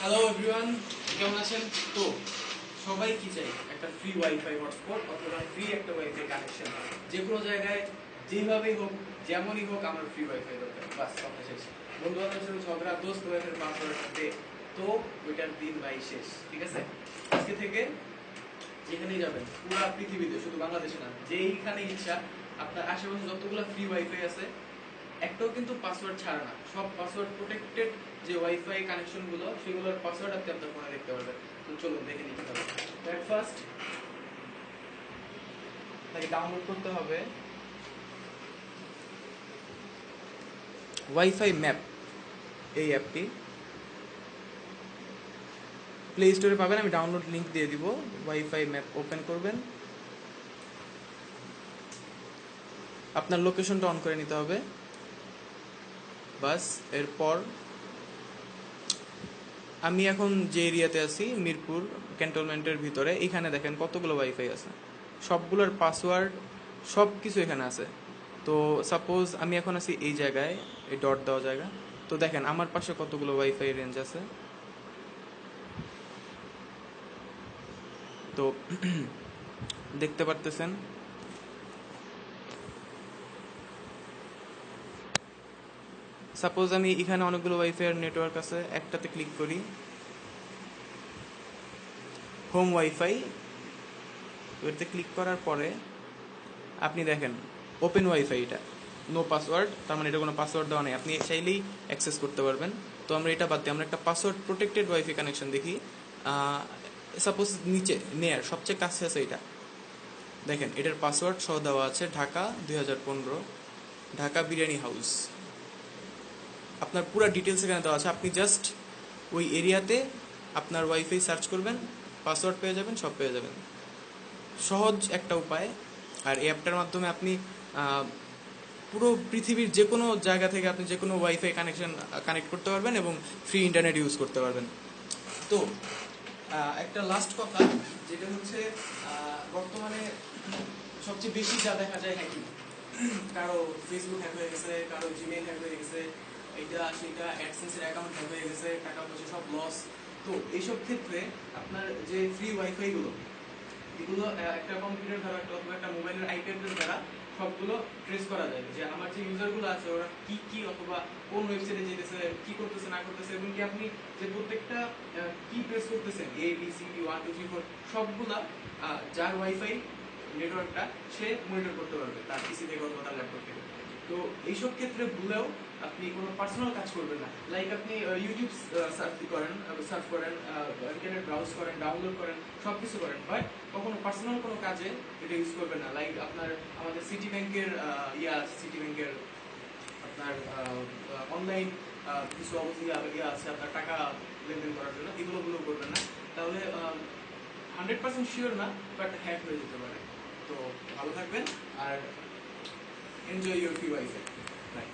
Hello everyone, কেমন আছেন? তো সবাই কি চাই? একটা ফ্রি ওয়াইফাই হটস্পট অথবা ফ্রি একটা ওয়াইফাই কানেকশন, যে কোনো জায়গায় যেভাবেই হোক যেমনই হোক আমার ফ্রি ওয়াইফাই দরকার। বাস কথা শেষ। বন্ধু বান্ধবের সাথে ঝগড়া, দোস্ত ওয়াইফের পাসওয়ার্ড দে, তো ওইটার দিন ভাই শেষ। ঠিক আছে, আজকে থেকে যেখানেই যাবেন পুরো পৃথিবীতে, শুধু বাংলাদেশে না, যেইখানে ইচ্ছা আপনার আশেপাশে যতগুলো ফ্রি ওয়াইফাই আছে একটাও কিন্তু পাসওয়ার্ড ছাড়া না, সব পাসওয়ার্ড প্রোটেক্টেড। যে ওয়াইফাই কানেকশন গুলো সেগুলোর পাসওয়ার্ড আপনি আপনার ফোনে দেখতে পারবেন। তো চলুন দেখে নিতে হবে। ফার্স্ট তাই ডাউনলোড করতে হবে ওয়াইফাই ম্যাপ, এই অ্যাপটি প্লে স্টোরে পাবেন, আমি ডাউনলোড লিংক দিয়ে দিব। ওয়াইফাই ম্যাপ ওপেন করবেন, আপনার লোকেশনটা অন করে নিতে হবে। বাস এরপর আমি এখন যে এরিয়াতে আছি মিরপুর ক্যান্টনমেন্টের ভিতরে, এখানে দেখেন কতগুলো ওয়াইফাই আছে, সবগুলোর পাসওয়ার্ড সব কিছু এখানে আছে। তো সাপোজ আমি এখন আছি এই জায়গায়, এই ডট দেওয়া জায়গা। তো দেখেন আমার পাশে কতগুলো ওয়াইফাই রেঞ্জ আছে। তো দেখতে পারতেছেন সাপোজ আমি এখানে অনেকগুলো ওয়াইফাই এর নেটওয়ার্ক আছে, একটাতে ক্লিক করি, হোম ওয়াইফাই। এটাতে ক্লিক করার পরে আপনি দেখেন ওপেন ওয়াইফাই, এটা নো পাসওয়ার্ড, তার মানে এটা কোনো পাসওয়ার্ড দেওয়া নেই, আপনি চাইলেই অ্যাক্সেস করতে পারবেন। তো আমরা এটা বাদ দিই, আমরা একটা পাসওয়ার্ড প্রোটেক্টেড ওয়াইফাই কানেকশন দেখি। সাপোজ নিচে নেয়ার সবচেয়ে কাছে আছে এটা, দেখেন এটার পাসওয়ার্ড সহ দেওয়া আছে ঢাকা 2015, ঢাকা বিরিয়ানি হাউস। আপনার পুরো ডিটেলস এখানে দেওয়া আছে, আপনি জাস্ট ওই এরিয়াতে আপনার ওয়াইফাই সার্চ করবেন, পাসওয়ার্ড পেয়ে যাবেন, সব পেয়ে যাবেন। সহজ একটা উপায়। আর এই অ্যাপটার মাধ্যমে আপনি পুরো পৃথিবীর যে কোনো জায়গা থেকে আপনি যে কোনো ওয়াইফাই কানেক্ট করতে পারবেন এবং ফ্রি ইন্টারনেট ইউজ করতে পারবেন। তো একটা লাস্ট কথা, যেটা হচ্ছে বর্তমানে সবচেয়ে বেশি যা দেখা যায় হ্যাকিং, কারো ফেসবুক হ্যাক হয়ে গেছে, কারো জিমেইল হ্যাক হয়ে গেছে, এইটা সেটা অ্যাডসেন্সের অ্যাকাউন্ট হ্যাক হয়ে গেছে, টাকা পয়সা সব লস। তো এইসব ক্ষেত্রে আপনার যে ফ্রি ওয়াইফাইগুলো, এগুলো একটা কম্পিউটার দ্বারা অথবা একটা মোবাইলের আইপি অ্যাড্রেস দ্বারা সবগুলো ট্রেস করা যায়, যে আমার যে ইউজারগুলো আছে ওরা কি কি অথবা কোন ওয়েবসাইটে যেতেছে, কি করতেছে না করতেছে, এবং কি আপনি যে প্রত্যেকটা কি প্রেস করতেছেন, এ বি সি ডি 1 2 3 4 সবগুলা যার ওয়াইফাই নেটওয়ার্কটা সে মনিটর করতে পারবে তার পিসি থেকে অথবা তার ল্যাপটপ থেকে। তো এইসব ক্ষেত্রে ভুলেও আপনি কোনো পার্সোনাল কাজ করবেন না, লাইক আপনি ইউটিউব সার্চ করেন, ইন্টারনেট ব্রাউজ করেন, ডাউনলোড করেন, সব কিছু করেন, বাট কখনো পার্সোনাল কোনো কাজে এটা ইউজ করবেন না। লাইক আপনার আমাদের সিটি ব্যাংকের সিটি ব্যাংকের আপনার অনলাইন কিছু অবস্থা আছে আপনার টাকা লেনদেন করার জন্য, এগুলো করবেন না, তাহলে 100% শিওর না, বাট হ্যাক হয়ে যেতে পারে। তো ভালো থাকবেন আর enjoy your free WiFi. By.